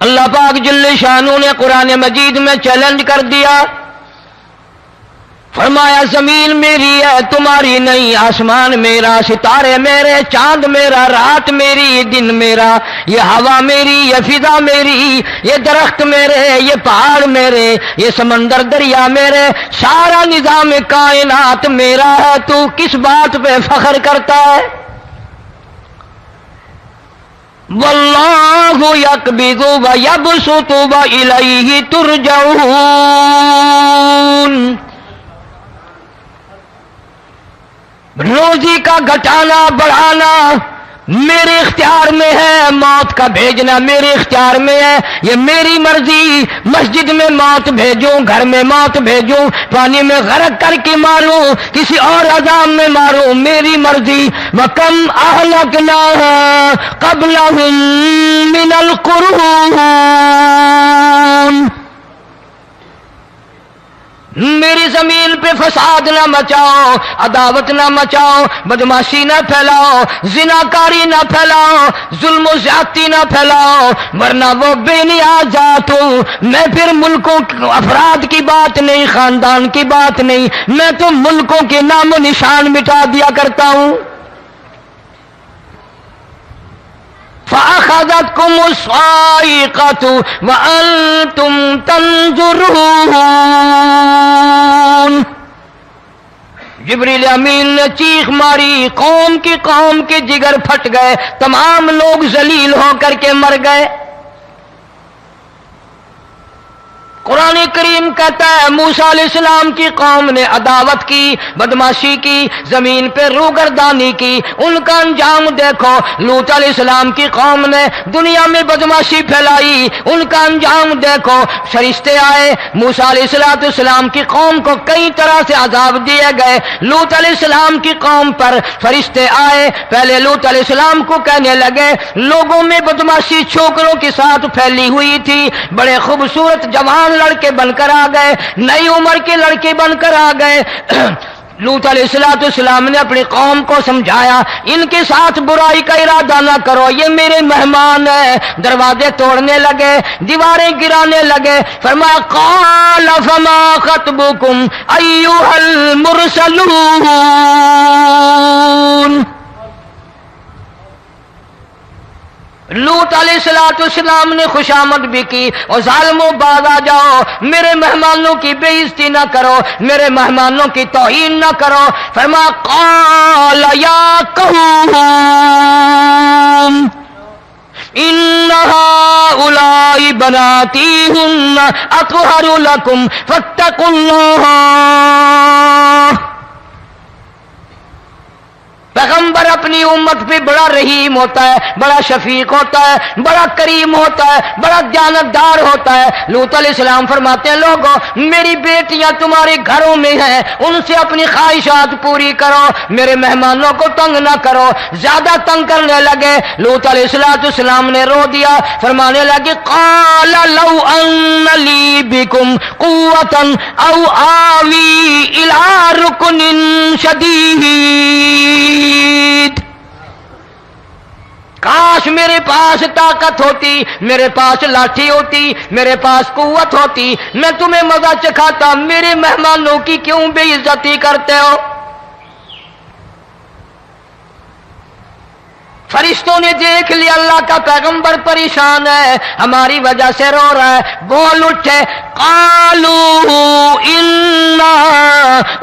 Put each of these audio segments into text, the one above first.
اللہ پاک جل شانہ نے قرآن مجید میں چیلنج کر دیا، فرمایا زمین میری ہے تمہاری نہیں، آسمان میرا، ستارے میرے، چاند میرا، رات میری، دن میرا، یہ ہوا میری، یہ فضا میری، یہ درخت میرے، یہ پہاڑ میرے، یہ سمندر دریا میرے، سارا نظام کائنات میرا ہے، تو کس بات پہ فخر کرتا ہے؟ واللہ یقبض ویبسط والیہ ترجعون، روزی کا گھٹانا بڑھانا میرے اختیار میں ہے، موت کا بھیجنا میرے اختیار میں ہے، یہ میری مرضی، مسجد میں موت بھیجوں، گھر میں موت بھیجوں، پانی میں غرق کر کے ماروں، کسی اور عذاب میں ماروں، میری مرضی۔ وَكَمْ أَهْلَكْنَا قَبْلَهُم مِّنَ الْقُرُونِ، میری زمین پہ فساد نہ مچاؤ، عداوت نہ مچاؤ، بدماشی نہ پھیلاؤ، زناکاری نہ پھیلاؤ، ظلم و زیادتی نہ پھیلاؤ، ورنہ وہ بے نیاز ذات ہوں۔ میں پھر ملکوں افراد کی بات نہیں، خاندان کی بات نہیں، میں تو ملکوں کے نام و نشان مٹا دیا کرتا ہوں۔ فَأَخَذَتْكُمُ الصَّاعِقَةُ وَأَنْتُمْ تَنْظُرُونَ، جبریل امین نے چیخ ماری، قوم کے جگر پھٹ گئے، تمام لوگ ذلیل ہو کر کے مر گئے۔ قرآن کریم کہتا ہے موسیٰ علیہ السلام کی قوم نے عداوت کی، بدماشی کی، زمین پہ روگردانی کی، ان کا انجام دیکھو۔ لوط علیہ السلام کی قوم نے دنیا میں بدماشی پھیلائی، ان کا انجام دیکھو۔ فرشتے آئے، موسیٰ علیہ السلام کی قوم کو کئی طرح سے عذاب دیے گئے۔ لوط علیہ السلام کی قوم پر فرشتے آئے، پہلے لوط علیہ السلام کو کہنے لگے، لوگوں میں بدماشی چھوکروں کے ساتھ پھیلی ہوئی تھی، بڑے خوبصورت جوان لڑکے بن کر آ گئے، نئی عمر کے لڑکے بن کر آ گئے۔ لوط علیہ السلام نے اپنی قوم کو سمجھایا، ان کے ساتھ برائی کا ارادہ نہ کرو، یہ میرے مہمان ہیں۔ دروازے توڑنے لگے، دیواریں گرانے لگے، فرمایا قال فما خطبکم ایھا المرسلون، لوط علیہ السلام نے خوشامد بھی کی، اور ظالموں باز آ جاؤ، میرے مہمانوں کی بے عزتی نہ کرو، میرے مہمانوں کی توہین نہ کرو۔ فرمایا قال یا قوم ان هؤلاء بناتی ہن اطہر لکم فاتقوا اللہ۔ پیغمبر اپنی امت پہ بڑا رحیم ہوتا ہے، بڑا شفیق ہوتا ہے، بڑا کریم ہوتا ہے، بڑا دیانتدار ہوتا ہے۔ لوط علیہ السلام فرماتے ہیں لوگوں میری بیٹیاں تمہارے گھروں میں ہیں، ان سے اپنی خواہشات پوری کرو، میرے مہمانوں کو تنگ نہ کرو۔ زیادہ تنگ کرنے لگے، لوط علیہ السلام نے رو دیا، فرمانے لگے قال لو ان لی بکم قوة او آوی الی رکن شدید، کاش میرے پاس طاقت ہوتی، میرے پاس لاٹھی ہوتی، میرے پاس قوت ہوتی، میں تمہیں مزہ چکھاتا، میرے مہمانوں کی کیوں بے عزتی کرتے ہو؟ فرشتوں نے دیکھ لیا اللہ کا پیغمبر پریشان ہے، ہماری وجہ سے رو رہا ہے، بول اٹھے قالوا انا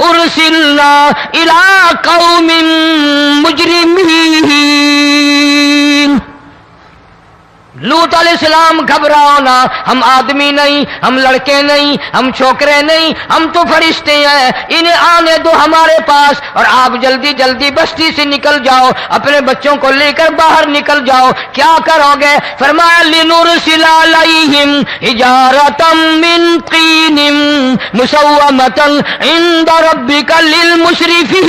ارسلنا الى قوم مجرمین۔ لوط علیہ السلام گھبراؤ نہ، ہم آدمی نہیں، ہم لڑکے نہیں، ہم چھوکرے نہیں، ہم تو فرشتے ہیں، انہیں آنے دو ہمارے پاس، اور آپ جلدی جلدی بستی سے نکل جاؤ، اپنے بچوں کو لے کر باہر نکل جاؤ۔ کیا کرو گے؟ فرمایا لنرسل علیہم حجارۃ من طین مسومۃ عند ربک للمسرفین،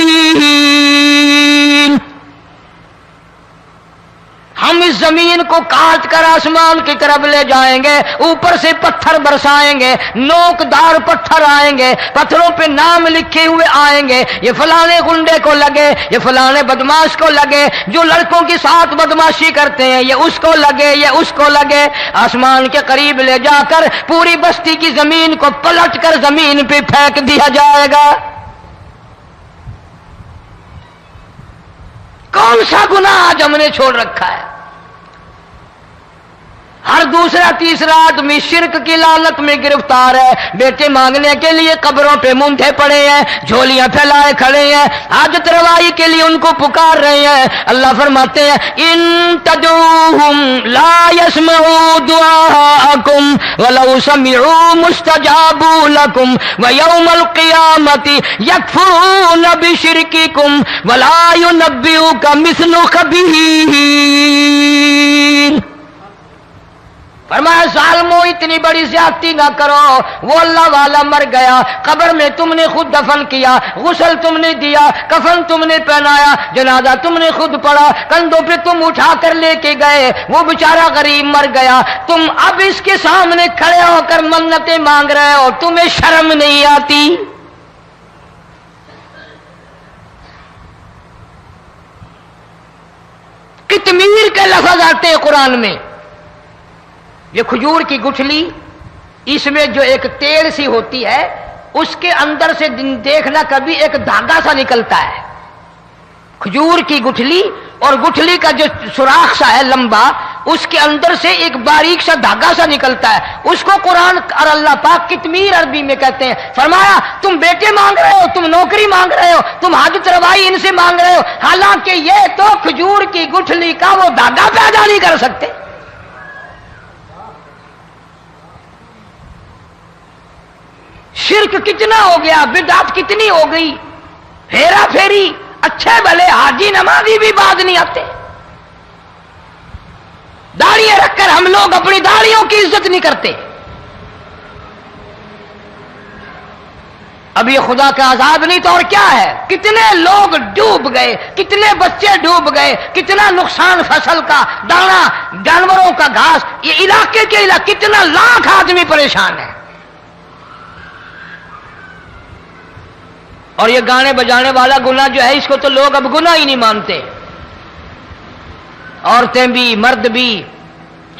ہم اس زمین کو کاٹ کر آسمان کی طرف لے جائیں گے، اوپر سے پتھر برسائیں گے، نوکدار پتھر آئیں گے، پتھروں پہ نام لکھے ہوئے آئیں گے، یہ فلانے گنڈے کو لگے، یہ فلانے بدماش کو لگے، جو لڑکوں کے ساتھ بدماشی کرتے ہیں یہ اس کو لگے، یہ اس کو لگے۔ آسمان کے قریب لے جا کر پوری بستی کی زمین کو پلٹ کر زمین پہ پھینک دیا جائے گا۔ کون سا گناہ آج ہم نے چھوڑ رکھا ہے؟ ہر دوسرا تیسرا آدمی شرک کی لعنت میں گرفتار ہے، بیٹے مانگنے کے لیے قبروں پہ مونڈے پڑے ہیں، جھولیاں پھیلائے کھڑے ہیں، حاجت روائی کے لیے ان کو پکار رہے ہیں۔ اللہ فرماتے ہیں ان تدعوہم لا يسمعوا دعاءکم ولو سمعوا مستجابوا لکم ویوم القیامت یکفرون بشرککم ولا ینبئک مثل خبیر۔ فرمایا ظالمو اتنی بڑی زیادتی نہ کرو، وہ اللہ والا مر گیا، قبر میں تم نے خود دفن کیا، غسل تم نے دیا، کفن تم نے پہنایا، جنازہ تم نے خود پڑھا، کندھوں پہ تم اٹھا کر لے کے گئے، وہ بیچارہ غریب مر گیا، تم اب اس کے سامنے کھڑے ہو کر منتیں مانگ رہے ہو، تمہیں شرم نہیں آتی؟ قطمیر کے لفظ آتے ہیں قرآن میں۔ یہ کھجور کی گٹھلی، اس میں جو ایک تیل سی ہوتی ہے، اس کے اندر سے دیکھنا کبھی ایک دھاگا سا نکلتا ہے۔ کھجور کی گٹھلی اور گٹھلی کا جو سوراخ سا ہے لمبا، اس کے اندر سے ایک باریک سا دھاگا سا نکلتا ہے، اس کو قرآن اور اللہ پاک قطمیر عربی میں کہتے ہیں۔ فرمایا تم بیٹے مانگ رہے ہو، تم نوکری مانگ رہے ہو، تم حاجت روائی ان سے مانگ رہے ہو، حالانکہ یہ تو کھجور کی گٹھلی کا وہ دھاگا پیدا نہیں کر سکتے۔ شرک کتنا ہو گیا، بدعت کتنی ہو گئی، ہیرا پھیری، اچھے بھلے حاجی نمازی بھی باز نہیں آتے۔ داڑیاں رکھ کر ہم لوگ اپنی داڑیوں کی عزت نہیں کرتے۔ اب یہ خدا کا عذاب نہیں تو اور کیا ہے؟ کتنے لوگ ڈوب گئے، کتنے بچے ڈوب گئے، کتنا نقصان فصل کا، دانا، جانوروں کا گھاس، یہ علاقے کے علاقے کتنا لاکھ آدمی پریشان ہے۔ اور یہ گانے بجانے والا گناہ جو ہے، اس کو تو لوگ اب گناہ ہی نہیں مانتے۔ عورتیں بھی، مرد بھی،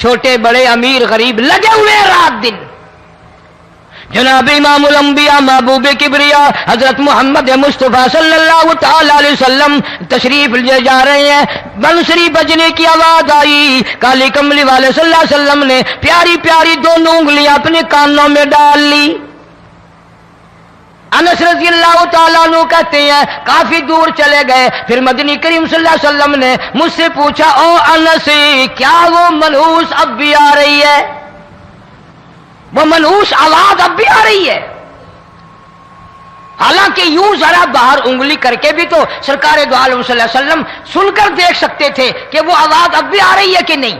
چھوٹے بڑے، امیر غریب لگے ہوئے رات دن۔ جناب امام الانبیاء محبوب کبریا حضرت محمد مصطفیٰ صلی اللہ تعالی علیہ وسلم تشریف لے جا رہے ہیں، بنسری بجنے کی آواز آئی، کالی کملی والے صلی اللہ علیہ وسلم نے پیاری پیاری دونوں انگلیاں اپنے کانوں میں ڈال لی۔ انس رضی اللہ تعالیٰ عنہ کہتے ہیں کافی دور چلے گئے، پھر مدنی کریم صلی اللہ علیہ وسلم نے مجھ سے پوچھا او انس، کیا وہ منحوس اب بھی آ رہی ہے؟ وہ منحوس آواز اب بھی آ رہی ہے؟ حالانکہ یوں ذرا باہر انگلی کر کے بھی تو سرکار دو عالم صلی اللہ علیہ وسلم سن کر دیکھ سکتے تھے کہ وہ آواز اب بھی آ رہی ہے کہ نہیں۔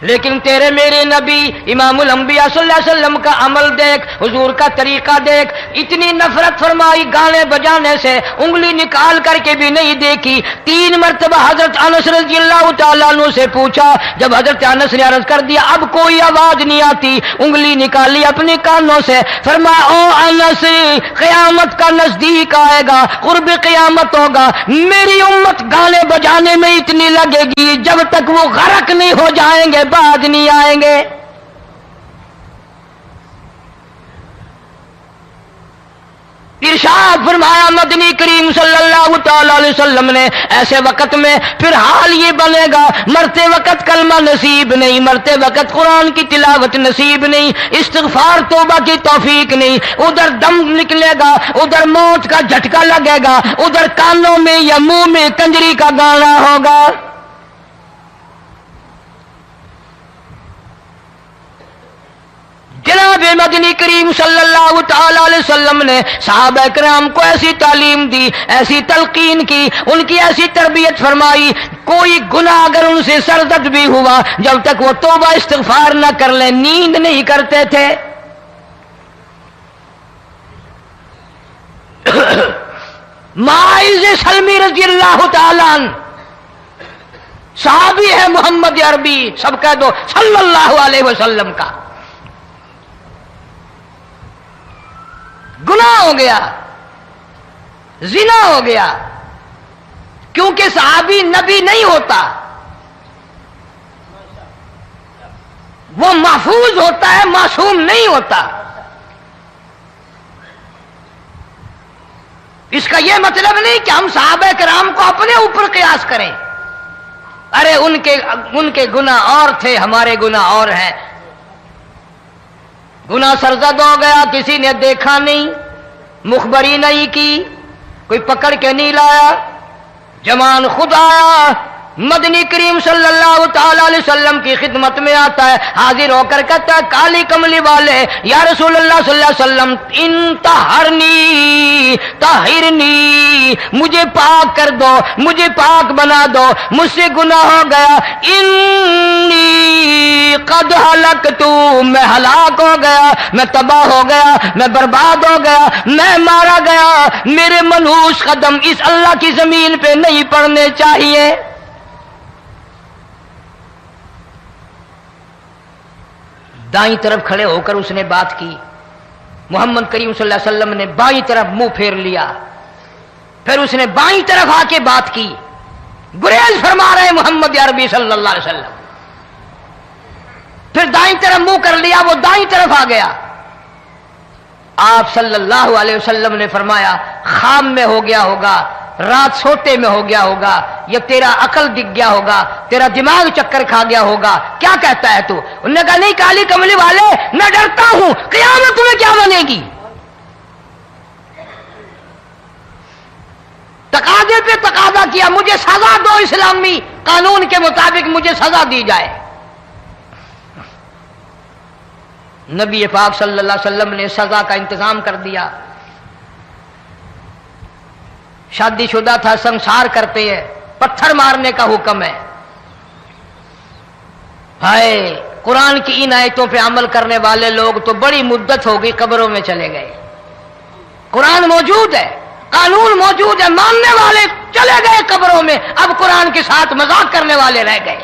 لیکن تیرے میرے نبی امام الانبیاء صلی اللہ علیہ وسلم کا عمل دیکھ، حضور کا طریقہ دیکھ، اتنی نفرت فرمائی گانے بجانے سے، انگلی نکال کر کے بھی نہیں دیکھی۔ 3 مرتبہ حضرت انس رضی اللہ تعالیٰ عنہ سے پوچھا، جب حضرت انس نے عرض کر دیا اب کوئی آواز نہیں آتی، انگلی نکالی اپنے کانوں سے، فرمایا او انس، قیامت کا نزدیک آئے گا، قرب قیامت ہوگا، میری امت گانے بجانے میں اتنی لگے گی جب تک وہ غرق نہیں ہو جائیں گے بعد نہیں آئیں گے۔ ارشاد فرمایا مدنی کریم صلی اللہ تعالی علیہ وسلم نے ایسے وقت میں پھر حال یہ بنے گا، مرتے وقت کلمہ نصیب نہیں، مرتے وقت قرآن کی تلاوت نصیب نہیں، استغفار توبہ کی توفیق نہیں، ادھر دم نکلے گا، ادھر موت کا جھٹکا لگے گا، ادھر کانوں میں یا منہ میں کنجری کا گانا ہوگا۔ جناب مدنی کریم صلی اللہ تعالی علیہ وسلم نے صحابہ کرام کو ایسی تعلیم دی، ایسی تلقین کی، ان کی ایسی تربیت فرمائی، کوئی گناہ اگر ان سے سرزد بھی ہوا جب تک وہ توبہ استغفار نہ کر لیں نیند نہیں کرتے تھے۔ ماعز سلمی رضی اللہ تعالی عنہ صحابی ہے محمد عربی، سب کہہ دو صلی اللہ علیہ وسلم کا، گناہ ہو گیا، زنا ہو گیا، کیونکہ صحابی نبی نہیں ہوتا، وہ محفوظ ہوتا ہے، معصوم نہیں ہوتا۔ اس کا یہ مطلب نہیں کہ ہم صحابہ کرام کو اپنے اوپر قیاس کریں، ارے ان کے گناہ اور تھے، ہمارے گناہ اور ہیں۔ گناہ سرزد ہو گیا، کسی نے دیکھا نہیں، مخبری نہیں کی، کوئی پکڑ کے نہیں لایا، جمان خود آیا، مدنی کریم صلی اللہ تعالی علیہ وسلم کی خدمت میں آتا ہے، حاضر ہو کر کہتا ہے کالی کملی والے یا رسول اللہ صلی اللہ علیہ وسلم انطہرنی طہرنی، مجھے پاک کر دو، مجھے پاک بنا دو، مجھ سے گناہ ہو گیا، انی قد ہلکت، میں ہلاک ہو گیا، میں تباہ ہو گیا، میں برباد ہو گیا، میں مارا گیا، میرے منحوس قدم اس اللہ کی زمین پہ نہیں پڑنے چاہیے۔ دائیں طرف کھڑے ہو کر اس نے بات کی، محمد کریم صلی اللہ علیہ وسلم نے بائیں طرف منہ پھیر لیا، پھر اس نے بائیں طرف آ کے بات کی، گریز فرما رہے محمد عربی صلی اللہ علیہ وسلم، پھر دائیں طرف منہ کر لیا، وہ دائیں طرف آ گیا۔ آپ صلی اللہ علیہ وسلم نے فرمایا خواب میں ہو گیا ہوگا، رات سوتے میں ہو گیا ہوگا، یا تیرا عقل دکھ گیا ہوگا، تیرا دماغ چکر کھا گیا ہوگا، کیا کہتا ہے تو؟ انہوں نے کہا نہیں کالی کملی والے، میں ڈرتا ہوں قیامت تمہیں کیا بنے گی، تقاضے پہ تقاضا کیا، مجھے سزا دو، اسلامی قانون کے مطابق مجھے سزا دی جائے۔ نبی پاک صلی اللہ علیہ وسلم نے سزا کا انتظام کر دیا۔ شادی شدہ تھا، سنسار کرتے ہیں، پتھر مارنے کا حکم ہے۔ ہائے، قرآن کی ان آیتوں پہ عمل کرنے والے لوگ تو بڑی مدت ہو گئی قبروں میں چلے گئے۔ قرآن موجود ہے، قانون موجود ہے، ماننے والے چلے گئے قبروں میں، اب قرآن کے ساتھ مذاق کرنے والے رہ گئے۔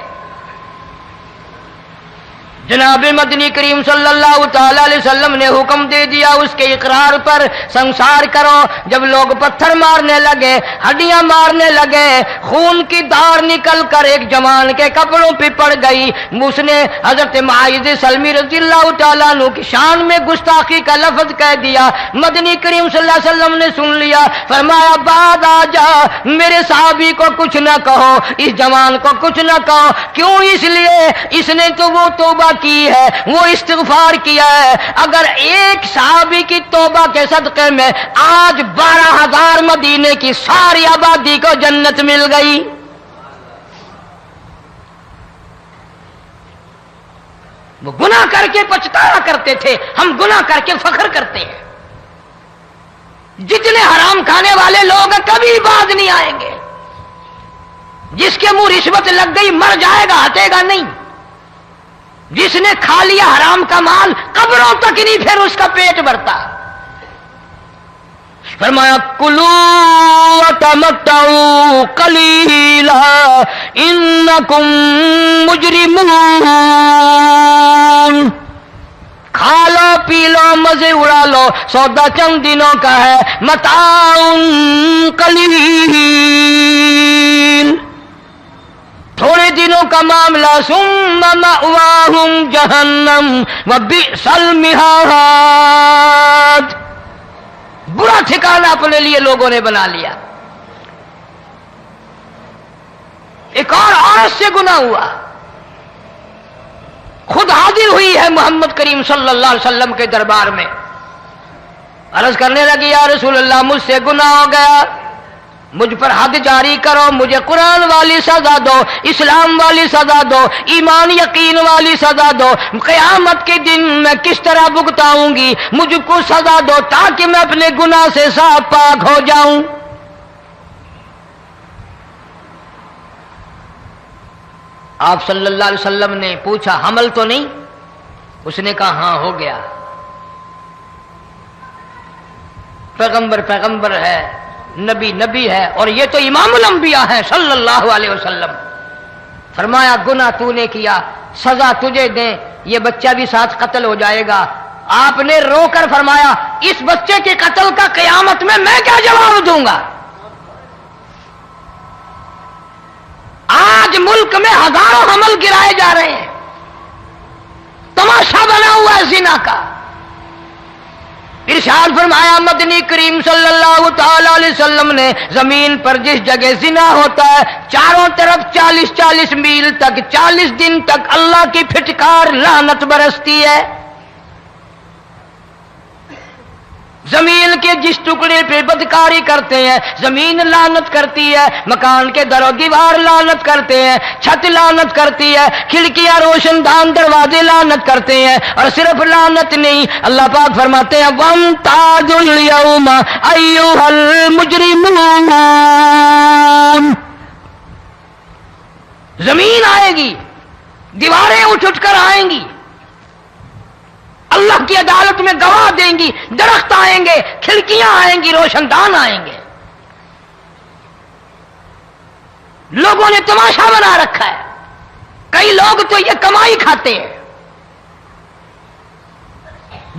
جناب مدنی کریم صلی اللہ تعالی علیہ وسلم نے حکم دے دیا اس کے اقرار پر سنسار کرو۔ جب لوگ پتھر مارنے لگے، ہڈیاں مارنے لگے، خون کی دھار نکل کر ایک جوان کے کپڑوں پہ پڑ گئی، اس نے حضرت معاذ سلمی رضی اللہ تعالیٰ عنہ کی شان میں گستاخی کا لفظ کہہ دیا۔ مدنی کریم صلی اللہ علیہ وسلم نے سن لیا، فرمایا بعد آ جا، میرے صحابی کو کچھ نہ کہو، اس جوان کو کچھ نہ کہو۔ کیوں؟ اس لیے اس نے تو وہ توبہ کی ہے، وہ استغفار کیا ہے۔ اگر ایک صحابی کی توبہ کے صدقے میں آج 12,000 مدینے کی ساری آبادی کو جنت مل گئی۔ وہ گناہ کر کے پچھتایا کرتے تھے، ہم گناہ کر کے فخر کرتے ہیں۔ جتنے حرام کھانے والے لوگ کبھی باز نہیں آئیں گے۔ جس کے منہ رشوت لگ گئی مر جائے گا، ہٹے گا نہیں۔ جس نے کھا لیا حرام کا مال قبروں تک نہیں پھر اس کا پیٹ بھرتا۔ فرمایا کلو وتمتعوا قلیلا انکم مجرمون، کھا لو پی لو مزے اڑا لو، سودا چند دنوں کا ہے، متاع قلیل، تھوڑے دنوں کا معاملہ، ثم مأواہم جہنم وبئس المہاد، برا ٹھکانہ اپنے لیے لوگوں نے بنا لیا۔ ایک اور عورت سے گناہ ہوا، خود حاضر ہوئی ہے محمد کریم صلی اللہ علیہ وسلم کے دربار میں، عرض کرنے لگی یا رسول اللہ مجھ سے گناہ ہو گیا، مجھ پر حد جاری کرو، مجھے قرآن والی سزا دو، اسلام والی سزا دو، ایمان یقین والی سزا دو، قیامت کے دن میں کس طرح بھگتاؤں گی، مجھ کو سزا دو تاکہ میں اپنے گناہ سے صاف پاک ہو جاؤں۔ آپ صلی اللہ علیہ وسلم نے پوچھا حمل تو نہیں؟ اس نے کہا ہاں ہو گیا۔ پیغمبر ہے، نبی ہے، اور یہ تو امام الانبیاء ہیں صلی اللہ علیہ وسلم۔ فرمایا گناہ تو نے کیا، سزا تجھے دیں، یہ بچہ بھی ساتھ قتل ہو جائے گا۔ آپ نے رو کر فرمایا اس بچے کے قتل کا قیامت میں کیا جواب دوں گا؟ آج ملک میں ہزاروں حمل گرائے جا رہے ہیں، تماشا بنا ہوا ہے زنا کا۔ ارشاد فرمایا مدنی کریم صلی اللہ تعالی علیہ وسلم نے زمین پر جس جگہ زنا ہوتا ہے چاروں طرف 40 میل تک 40 دن تک اللہ کی پھٹکار لعنت برستی ہے۔ زمین کے جس ٹکڑے پہ بدکاری کرتے ہیں زمین لعنت کرتی ہے، مکان کے در و دیوار لعنت کرتے ہیں، چھت لعنت کرتی ہے، کھڑکیاں روشن دان دروازے لعنت کرتے ہیں، اور صرف لعنت نہیں، اللہ پاک فرماتے ہیں وَامْتَازُوا الْيَوْمَ أَيُّهَا الْمُجْرِمُونَ۔ زمین آئے گی، دیواریں اٹھ کر آئیں گی، اللہ کی عدالت میں گواہ دیں گی، درخت آئیں گے، کھڑکیاں آئیں گی، روشن دان آئیں گے۔ لوگوں نے تماشا بنا رکھا ہے، کئی لوگ تو یہ کمائی کھاتے ہیں۔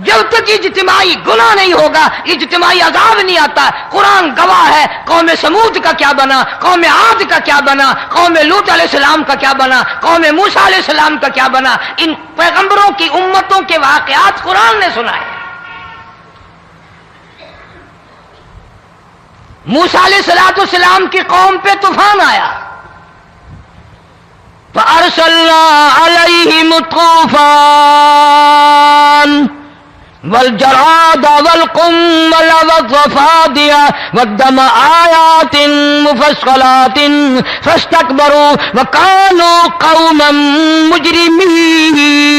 جب تک اجتماعی گناہ نہیں ہوگا اجتماعی عذاب نہیں آتا۔ قرآن گواہ ہے، قوم سمود کا کیا بنا، قوم عاد کا کیا بنا، قوم لوط علیہ السلام کا کیا بنا، قوم موسیٰ علیہ السلام کا کیا بنا۔ ان پیغمبروں کی امتوں کے واقعات قرآن نے سنائے۔ موسیٰ علیہ السلام کی قوم پہ طوفان آیا، فَأَرْسَلْنَا عَلَيْهِمُ الطُّوفَانَ والجراد والقمل والضفادع والدم آيات مفصلات فاستكبروا وكانوا قوما مجرمين۔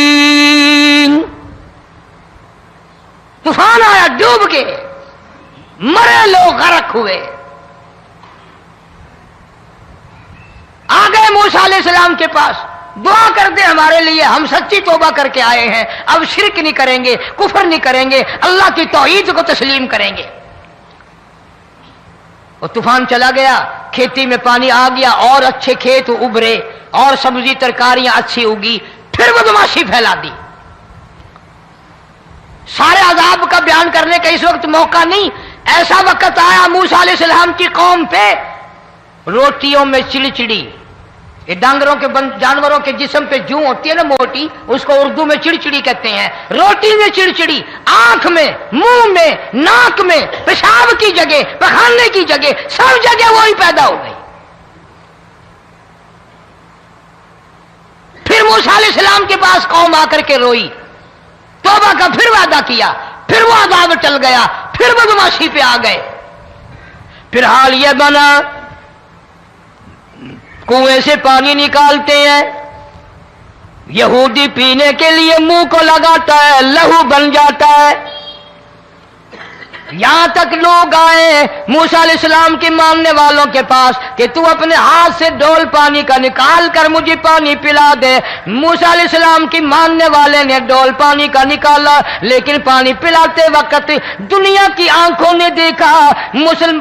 طوفان آیا، ڈوب کے مرے لوگ، غرق ہوئے۔ آ گئے موسیٰ علیہ السلام کے پاس، دعا کر دے ہمارے لیے، ہم سچی توبہ کر کے آئے ہیں، اب شرک نہیں کریں گے، کفر نہیں کریں گے، اللہ کی توحید کو تسلیم کریں گے۔ وہ طوفان چلا گیا، کھیتی میں پانی آ گیا، اور اچھے کھیت ابھرے، اور سبزی ترکاریاں اچھی اگی، پھر بدماشی پھیلا دی۔ سارے عذاب کا بیان کرنے کا اس وقت موقع نہیں، ایسا وقت آیا موسیٰ علیہ السلام کی قوم پہ روٹیوں میں چڑچڑی، یہ ڈانگروں کے جانوروں کے جسم پہ جوں ہوتی ہے نا موٹی، اس کو اردو میں چڑچڑی کہتے ہیں۔ روٹی میں چڑچڑی، آنکھ میں، منہ میں، ناک میں، پیشاب کی جگہ، پخانے کی جگہ، سب جگہ وہی پیدا ہو گئی۔ پھر موسیٰ علیہ السلام کے پاس قوم آ کر کے روئی، توبہ کا پھر وعدہ کیا، پھر وہ عذاب ٹل گیا، پھر بدماشی پہ آ گئے۔ پھر حال یہ بنا کنویں سے پانی نکالتے ہیں، یہودی پینے کے لیے منہ کو لگاتا ہے، لہو بن جاتا ہے۔ یہاں تک لوگ آئے موسیٰ علیہ السلام کے ماننے والوں کے پاس کہ تو اپنے ہاتھ سے ڈول پانی کا نکال کر مجھے پانی پلا دے۔ موسیٰ علیہ السلام کی ماننے والے نے ڈول پانی کا نکالا، لیکن پانی پلاتے وقت دنیا کی آنکھوں نے دیکھا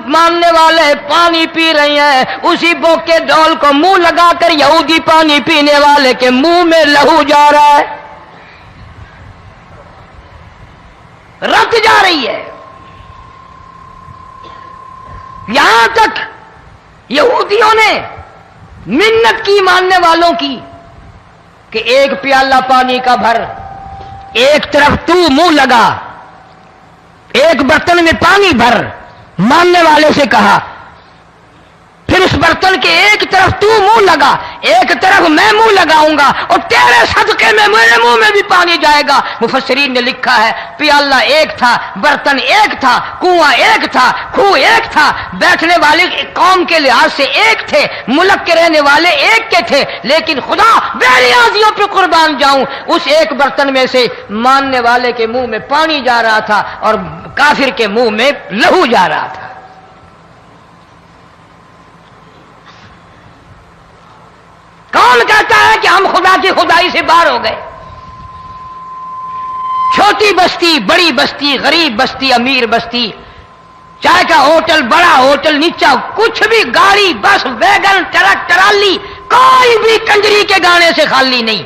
ماننے والے پانی پی رہے ہیں، اسی بوک کے ڈول کو منہ لگا کر یہودی پانی پینے والے کے منہ میں لہو جا رہا ہے، رت جا رہی ہے۔ یہاں تک یہودیوں نے منت کی ماننے والوں کی کہ ایک پیالہ پانی کا بھر، ایک طرف تو منہ لگا، ایک برتن میں پانی بھر، ماننے والے سے کہا، پھر اس برتن کے ایک طرف تو منہ لگا، ایک طرف میں منہ لگاؤں گا، اور تیرے صدقے میں میرے منہ میں بھی پانی جائے گا۔ مفسرین نے لکھا ہے پیالہ ایک تھا، برتن ایک تھا، کنواں ایک تھا، کھو ایک تھا، بیٹھنے والے قوم کے لحاظ سے ایک تھے، ملک کے رہنے والے ایک کے تھے، لیکن خدا بے نیازیوں پہ قربان جاؤں، اس ایک برتن میں سے ماننے والے کے منہ میں پانی جا رہا تھا اور کافر کے منہ میں لہو جا رہا تھا۔ کون کہتا ہے کہ ہم خدا کی خدائی سے باہر ہو گئے؟ چھوٹی بستی، بڑی بستی، غریب بستی، امیر بستی، چائے کا ہوٹل، بڑا ہوٹل، نیچا کچھ بھی، گاڑی، بس، ویگن، ٹرک، ٹرالی، کوئی بھی کنجری کے گانے سے خالی نہیں.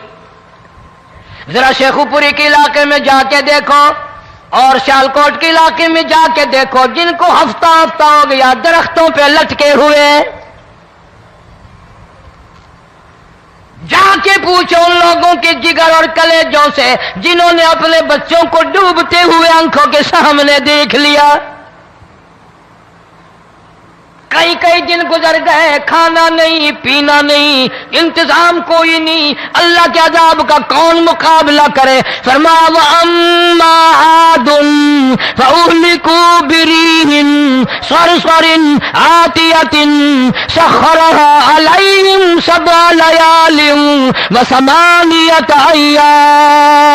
ذرا شیخو پوری کے علاقے میں جا کے دیکھو اور سیالکوٹ کے علاقے میں جا کے دیکھو جن کو ہفتہ ہفتہ ہو گیا درختوں پہ لٹکے ہوئے، جا کے پوچھو ان لوگوں کے جگر اور کلیجوں سے جنہوں نے اپنے بچوں کو ڈوبتے ہوئے آنکھوں کے سامنے دیکھ لیا. کئی کئی دن گزر گئے، کھانا نہیں پینا نہیں، انتظام کوئی نہیں، اللہ کے عذاب کا کون مقابلہ کرے؟ فرمایا وَأَمَّا عَادٌ فَأُهْلِكُوا بِرِيحٍ صَرْصَرٍ عَاتِيَةٍ سَخَّرَهَا عَلَيْهِمْ 7 لَيَالٍ و8 أَيَّامٍ.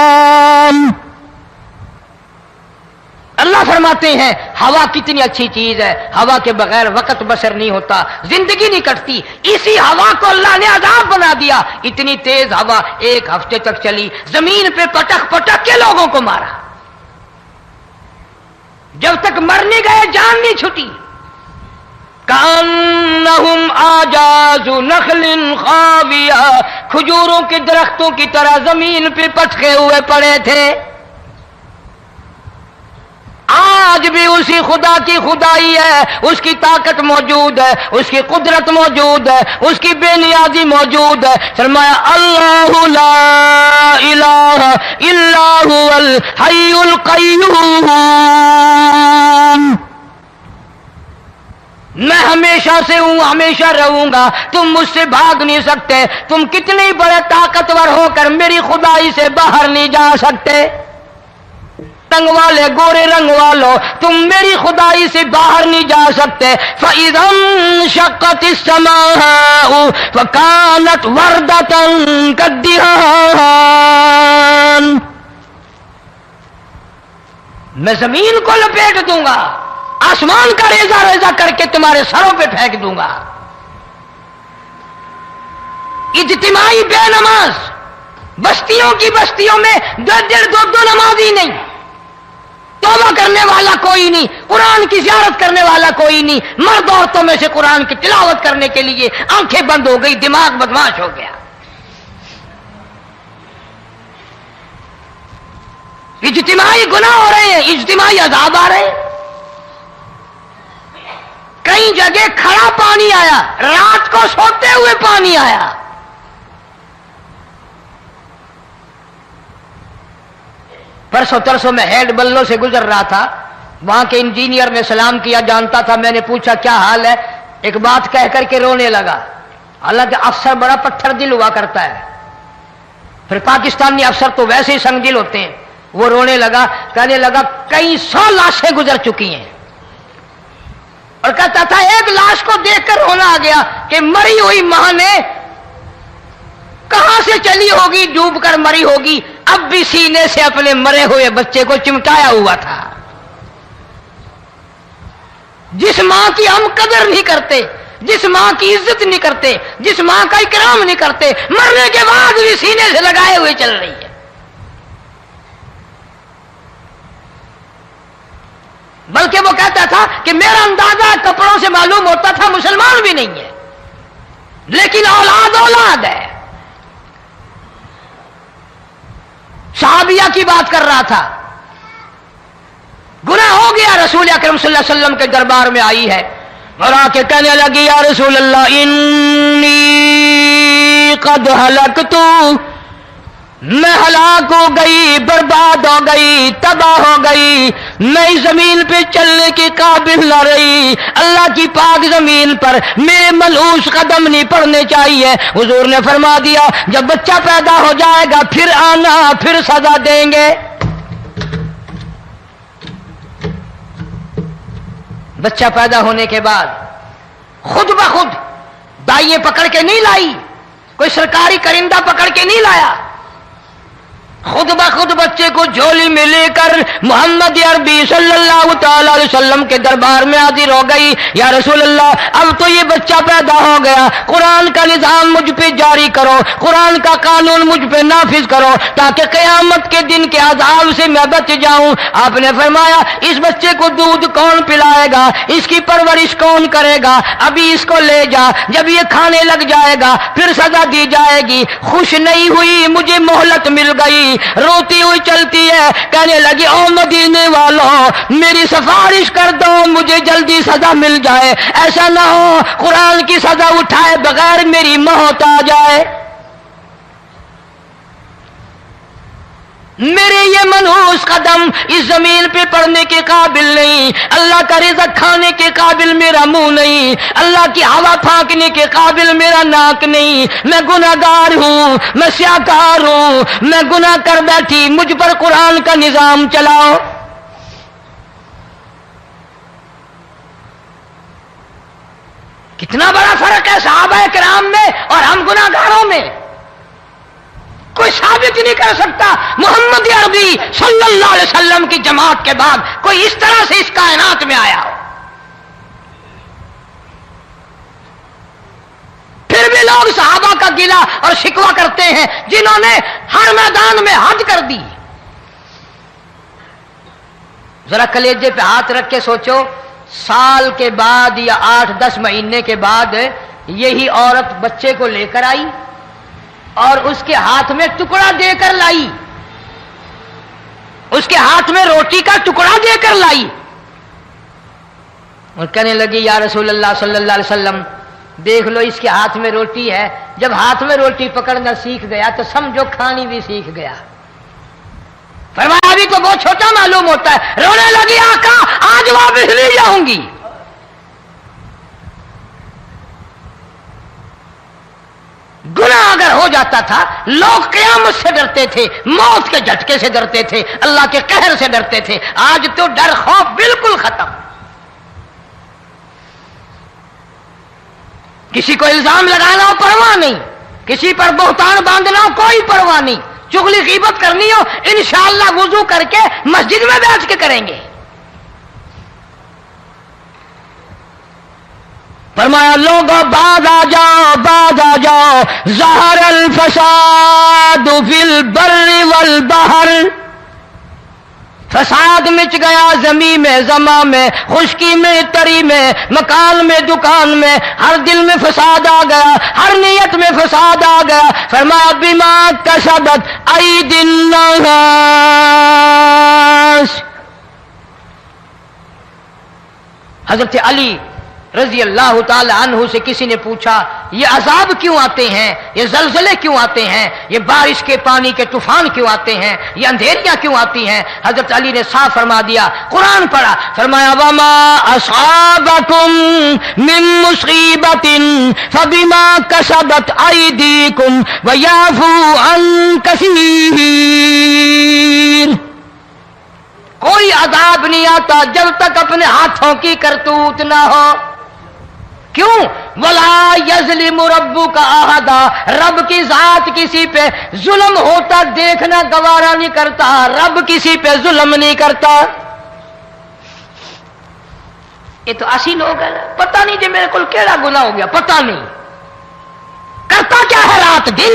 اللہ فرماتے ہیں ہوا کتنی اچھی چیز ہے، ہوا کے بغیر وقت بسر نہیں ہوتا، زندگی نہیں کٹتی. اسی ہوا کو اللہ نے عذاب بنا دیا. اتنی تیز ہوا 1 ہفتے تک چلی، زمین پہ پٹک پٹک کے لوگوں کو مارا. جب تک مر نہیں گئے جان نہیں چھٹی. کأنہم اعجاز نخل خاویہ، کھجوروں کے درختوں کی طرح زمین پہ پٹکے ہوئے پڑے تھے. آج بھی اسی خدا کی خدائی ہے، اس کی طاقت موجود ہے، اس کی قدرت موجود ہے، اس کی بے نیازی موجود ہے. فرمایا اللہ لا الہ الا هو الحی القیوم. میں ہمیشہ سے ہوں، ہمیشہ رہوں گا، تم مجھ سے بھاگ نہیں سکتے. تم کتنے بڑے طاقتور ہو کر میری خدائی سے باہر نہیں جا سکتے. رنگ والے گورے رنگ والو تم میری خدائی سے باہر نہیں جا سکتے. فَإِذَا انشَقَّتِ السَّمَاءُ فَكَانَتْ وَرْدَةً كَالدِّهَانِ. میں زمین کو لپیٹ دوں گا، آسمان کا ریزہ ریزہ کر کے تمہارے سروں پہ پھینک دوں گا. اجتماعی بے نماز، بستیوں کی بستیوں میں 2 نمازی نہیں، توبہ کرنے والا کوئی نہیں، قرآن کی زیارت کرنے والا کوئی نہیں. مرد عورتوں میں سے قرآن کی تلاوت کرنے کے لیے آنکھیں بند ہو گئی، دماغ بدماش ہو گیا. اجتماعی گناہ ہو رہے ہیں، اجتماعی عذاب آ رہے ہیں. کئی جگہ کھڑا پانی آیا، رات کو سوتے ہوئے پانی آیا. پرسوں ترسوں میں ہیڈ بلوں سے گزر رہا تھا، وہاں کے انجینئر نے سلام کیا، جانتا تھا. میں نے پوچھا کیا حال ہے؟ ایک بات کہہ کر کے رونے لگا. حالانکہ افسر بڑا پتھر دل ہوا کرتا ہے، پھر پاکستانی افسر تو ویسے ہی سنگ دل ہوتے ہیں. وہ رونے لگا، کہنے لگا کئی 100 لاشیں گزر چکی ہیں. اور کہتا تھا ایک لاش کو دیکھ کر رونا آ گیا کہ مری ہوئی ماں نے کہاں سے چلی ہوگی، ڈوب کر مری ہوگی، اب بھی سینے سے اپنے مرے ہوئے بچے کو چمٹایا ہوا تھا. جس ماں کی ہم قدر نہیں کرتے، جس ماں کی عزت نہیں کرتے، جس ماں کا اکرام نہیں کرتے، مرنے کے بعد بھی سینے سے لگائے ہوئے چل رہی ہے. بلکہ وہ کہتا تھا کہ میرا اندازہ کپڑوں سے معلوم ہوتا تھا مسلمان بھی نہیں ہے، لیکن اولاد اولاد ہے. صحابیہ کی بات کر رہا تھا، گناہ ہو گیا، رسول اکرم صلی اللہ علیہ وسلم کے دربار میں آئی ہے اور آ کے کہنے لگی یا رسول اللہ انی قد ہلکت، میں ہلاک ہو گئی، برباد ہو گئی، تباہ ہو گئی، میں زمین پہ چلنے کے قابل نہ رہی. اللہ کی پاک زمین پر میرے ملعوس قدم نہیں پڑنے چاہیے. حضور نے فرما دیا جب بچہ پیدا ہو جائے گا پھر آنا، پھر سزا دیں گے. بچہ پیدا ہونے کے بعد خود بخود دائیں پکڑ کے نہیں لائی، کوئی سرکاری کرندہ پکڑ کے نہیں لایا. خود بخود بچے کو جھولی میں لے کر محمد عربی صلی اللہ تعالی علیہ وسلم کے دربار میں حاضر ہو گئی. یا رسول اللہ، اب تو یہ بچہ پیدا ہو گیا، قرآن کا نظام مجھ پہ جاری کرو، قرآن کا قانون مجھ پہ نافذ کرو تاکہ قیامت کے دن کے عذاب سے میں بچ جاؤں. آپ نے فرمایا اس بچے کو دودھ کون پلائے گا، اس کی پرورش کون کرے گا، ابھی اس کو لے جا، جب یہ کھانے لگ جائے گا پھر سزا دی جائے گی. خوش نہیں ہوئی، مجھے مہلت مل گئی، روتی ہوئی چلتی ہے، کہنے لگی او مدینے والوں میری سفارش کر دو، مجھے جلدی سزا مل جائے، ایسا نہ ہو قرآن کی سزا اٹھائے بغیر میری موت آ جائے. میرے یہ منحوس قدم اس زمین پہ پڑنے کے قابل نہیں، اللہ کا رزق کھانے کے قابل میرا منہ نہیں، اللہ کی ہوا پھانکنے کے قابل میرا ناک نہیں، میں گناہگار ہوں، میں سیاکار ہوں، میں گناہ کر بیٹھی، مجھ پر قرآن کا نظام چلاؤ. کتنا بڑا فرق ہے صحابہ کرام میں اور ہم گناہگاروں میں. کوئی ثابت نہیں کر سکتا محمد عربی صلی اللہ علیہ وسلم کی جماعت کے بعد کوئی اس طرح سے اس کائنات میں آیا ہو. پھر بھی لوگ صحابہ کا گلہ اور شکوہ کرتے ہیں جنہوں نے ہر میدان میں حج کر دی. ذرا کلیجے پہ ہاتھ رکھ کے سوچو، سال کے بعد یا 8-10 مہینے کے بعد یہی عورت بچے کو لے کر آئی اور اس کے ہاتھ میں ٹکڑا دے کر لائی، اس کے ہاتھ میں روٹی کا ٹکڑا دے کر لائی اور کہنے لگی یا رسول اللہ صلی اللہ علیہ وسلم دیکھ لو اس کے ہاتھ میں روٹی ہے. جب ہاتھ میں روٹی پکڑنا سیکھ گیا تو سمجھو کھانی بھی سیکھ گیا. فرمایا ابھی تو بہت چھوٹا معلوم ہوتا ہے. رونے لگی آقا آج واپس لے جاؤں گی. گناہ اگر ہو جاتا تھا لوگ قیامت سے ڈرتے تھے، موت کے جھٹکے سے ڈرتے تھے، اللہ کے قہر سے ڈرتے تھے. آج تو ڈر خوف بالکل ختم. کسی کو الزام لگانا ہو پرواہ نہیں، کسی پر بہتان باندھنا ہو کوئی پرواہ نہیں، چغلی غیبت کرنی ہو انشاءاللہ وضو کر کے مسجد میں بیٹھ کے کریں گے. فرمایا لوگوں بعد آ جاؤ ظہر الفساد فی البر والبحر. فساد مچ گیا زمین میں، زماں میں، خشکی میں، تری میں، مکان میں، دکان میں، ہر دل میں فساد آ گیا، ہر نیت میں فساد آ گیا. فرمایا بما کسبت ایدی الناس. حضرت علی رضی اللہ تعالی عنہ سے کسی نے پوچھا یہ عذاب کیوں آتے ہیں، یہ زلزلے کیوں آتے ہیں، یہ بارش کے پانی کے طوفان کیوں آتے ہیں، یہ اندھیریاں کیوں آتی ہیں؟ حضرت علی نے صاف فرما دیا، قرآن پڑھا، فرمایا وما اصابکم من مصیبت فبما کسبت ایدیکم ویعفو عن کثیر. کوئی عذاب نہیں آتا جب تک اپنے ہاتھوں کی کرتوت نہ ہو. کیوں؟ ولا یظلم ربک احدا. رب کی ذات کسی پہ ظلم ہوتا دیکھنا گوارا نہیں کرتا، رب کسی پہ ظلم نہیں کرتا. یہ تو اسی لوگ ہیں، پتہ نہیں جی میرے کو کیڑا گناہ ہو گیا، پتہ نہیں کرتا کیا ہے رات دن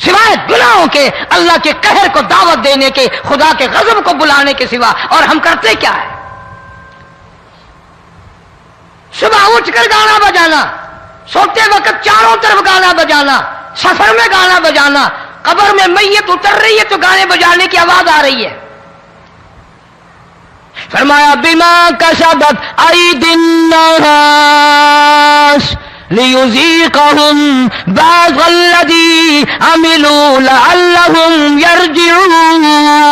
سوائے گناہوں کے، اللہ کے قہر کو دعوت دینے کے، خدا کے غضب کو بلانے کے سوا. اور ہم کرتے کیا ہے؟ صبح اٹھ کر گانا بجانا، سوتے وقت چاروں طرف گانا بجانا، سفر میں گانا بجانا، قبر میں میت اتر رہی ہے تو گانے بجانے کی آواز آ رہی ہے. فرمایا بما کسبت ایدی الناس لیذیقہم بعض الذی عملوا لعلہم یرجعون.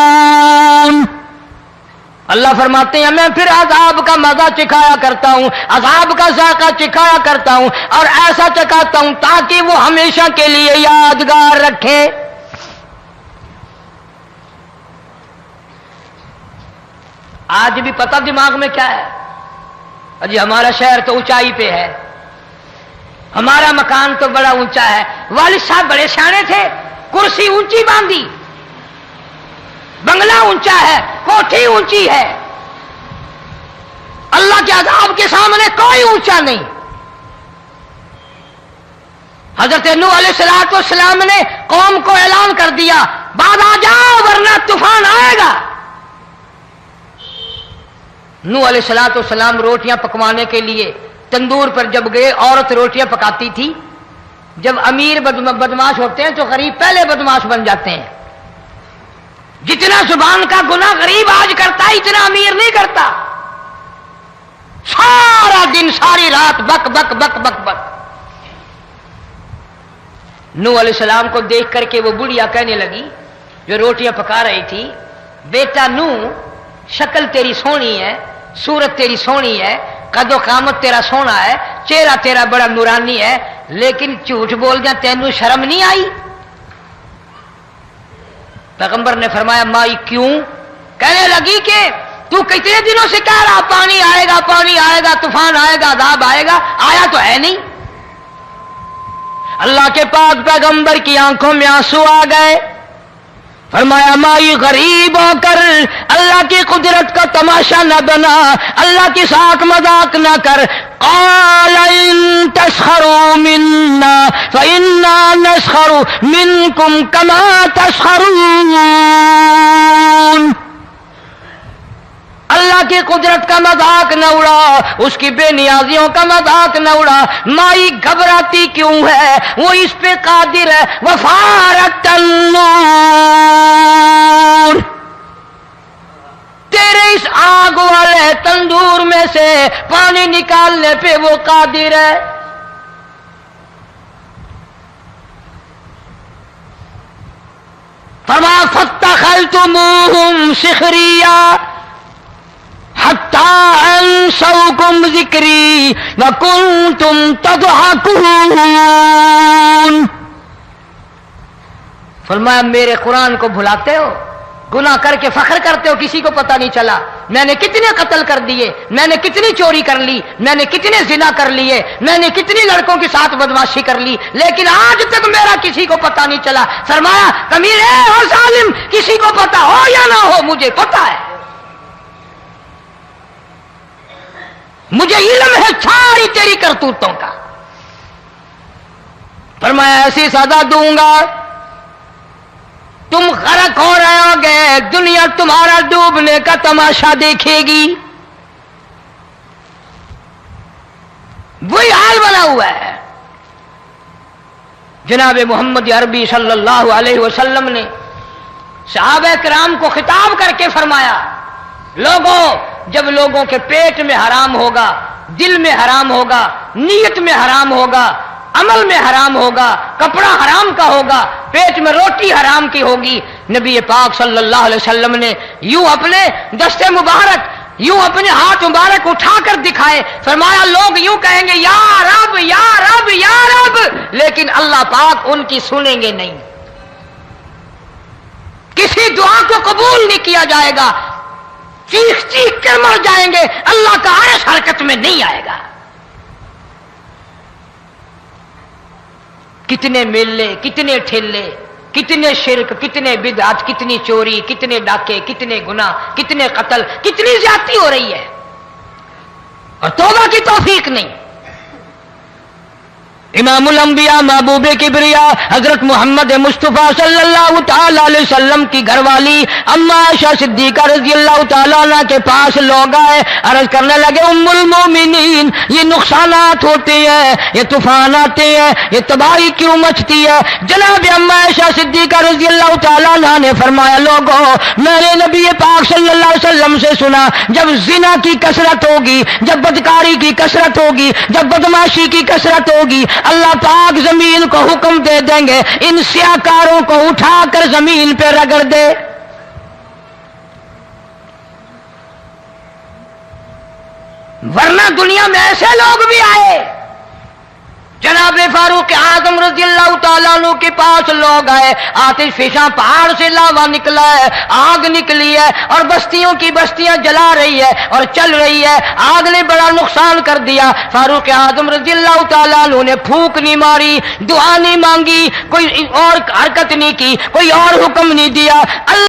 اللہ فرماتے ہیں میں پھر عذاب کا مزہ چکھایا کرتا ہوں، عذاب کا ذائقہ چکھایا کرتا ہوں، اور ایسا چکھاتا ہوں تاکہ وہ ہمیشہ کے لیے یادگار رکھے. آج بھی پتہ دماغ میں کیا ہے؟ جی ہمارا شہر تو اونچائی پہ ہے، ہمارا مکان تو بڑا اونچا ہے. والد صاحب بڑے سیانے تھے، کرسی اونچی باندھی، بنگلہ اونچا ہے، کوٹھی اونچی ہے، اللہ کے عذاب کے سامنے کوئی اونچا نہیں۔ حضرت نوح علیہ السلام نے قوم کو اعلان کر دیا بعد آ جاؤ ورنہ طوفان آئے گا۔ نوح علیہ السلام روٹیاں پکوانے کے لیے تندور پر جب گئے، عورت روٹیاں پکاتی تھی۔ جب امیر بدماش ہوتے ہیں تو غریب پہلے بدماش بن جاتے ہیں۔ جتنا زبان کا گناہ غریب آج کرتا ہے اتنا امیر نہیں کرتا۔ سارا دن ساری رات بک بک بک بک بک۔ نوح علیہ السلام کو دیکھ کر کے وہ بڑھیا کہنے لگی جو روٹیاں پکا رہی تھی، بیٹا نوح، شکل تیری سونی ہے، صورت تیری سونی ہے، قد و قامت تیرا سونا ہے، چہرہ تیرا بڑا نورانی ہے، لیکن جھوٹ بول جا تینوں شرم نہیں آئی؟ پیغمبر نے فرمایا مائی کیوں؟ کہنے لگی کہ تو کتنے دنوں سے کہہ رہا پانی آئے گا، پانی آئے گا، طوفان آئے گا، عذاب آئے گا، آیا تو ہے نہیں۔ اللہ کے پاک پیغمبر کی آنکھوں میں آنسو آ گئے۔ فرمایا مائی غریب ہو کر اللہ کی قدرت کا تماشا نہ بنا، اللہ کے ساتھ مذاق نہ کر۔ قال ان تسخروا منا فإنا نسخر منكم كما تسخرون۔ اللہ کی قدرت کا مذاق نہ اڑا، اس کی بے نیازیوں کا مذاق نہ اڑا۔ مائی گھبراتی کیوں ہے؟ وہ اس پہ قادر ہے۔ وفارت النور، تیرے اس آگ والے تندور میں سے پانی نکالنے پہ وہ قادر ہے۔ فرما فاتخذتموہم سخریا حتی انسوکم ذکری وکنتم تضحکون۔ فرمایا میرے قرآن کو بھلاتے ہو، گناہ کر کے فخر کرتے ہو، کسی کو پتہ نہیں چلا میں نے کتنے قتل کر دیے، میں نے کتنی چوری کر لی، میں نے کتنے زنا کر لیے، میں نے کتنی لڑکوں کے ساتھ بدماشی کر لی، لیکن آج تک میرا کسی کو پتہ نہیں چلا۔ فرمایا کمینے اور ظالم، کسی کو پتہ ہو یا نہ ہو مجھے پتہ ہے، مجھے علم ہے ساری تیری کرتوتوں کا۔ فرمایا ایسی سزا دوں گا تم غرق ہو رہے ہو گے، دنیا تمہارا ڈوبنے کا تماشا دیکھے گی۔ وہی حال بنا ہوا ہے۔ جناب محمد عربی صلی اللہ علیہ وسلم نے صحابہ کرام کو خطاب کر کے فرمایا لوگوں، جب لوگوں کے پیٹ میں حرام ہوگا، دل میں حرام ہوگا، نیت میں حرام ہوگا، عمل میں حرام ہوگا، کپڑا حرام کا ہوگا، پیٹ میں روٹی حرام کی ہوگی، نبی پاک صلی اللہ علیہ وسلم نے یوں اپنے دستے مبارک، یوں اپنے ہاتھ مبارک اٹھا کر دکھائے۔ فرمایا لوگ یوں کہیں گے یا رب یا رب یا رب، لیکن اللہ پاک ان کی سنیں گے نہیں، کسی دعا کو قبول نہیں کیا جائے گا، چیخ چیخ کر مر جائیں گے، اللہ کا عرش حرکت میں نہیں آئے گا۔ کتنے میلے، کتنے ٹھیلے، کتنے شرک، کتنے بدعت، کتنی چوری، کتنے ڈاکے، کتنے گناہ، کتنے قتل، کتنی زیادتی ہو رہی ہے اور توبہ کی توفیق نہیں۔ امام الانبیاء محبوب کبریا حضرت محمد مصطفیٰ صلی اللہ تعالی علیہ وسلم کی گھر والی اما عائشہ صدیقہ رضی اللہ تعالیٰ عنہ کے پاس لوگ آئے، عرض کرنے لگے ام المومنین یہ نقصانات ہوتے ہیں، یہ طوفان آتے ہیں، یہ تباہی کیوں مچتی ہے؟ جناب اما عائشہ صدیقہ رضی اللہ تعالیٰ عنہ نے فرمایا لوگوں، میں نے نبی پاک صلی اللہ علیہ وسلم سے سنا جب زنا کی کثرت ہوگی، جب بدکاری کی کثرت ہوگی، جب بدماشی کی کثرت ہوگی، اللہ پاک زمین کو حکم دے دیں گے ان سیاکاروں کو اٹھا کر زمین پہ رگڑ دے۔ ورنہ دنیا میں ایسے لوگ بھی آئے، جناب فاروق اعظم رضی اللہ تعالیٰ عنہ کے پاس لوگ آئے، آتش فشاں پہاڑ سے لاوا نکلا ہے، آگ نکلی ہے اور بستیوں کی بستیاں جلا رہی ہے اور چل رہی ہے، آگ نے بڑا نقصان کر دیا۔ فاروق اعظم رضی اللہ تعالیٰ عنہ نے پھونک نہیں ماری، دعا نہیں مانگی، کوئی اور حرکت نہیں کی، کوئی اور حکم نہیں دیا۔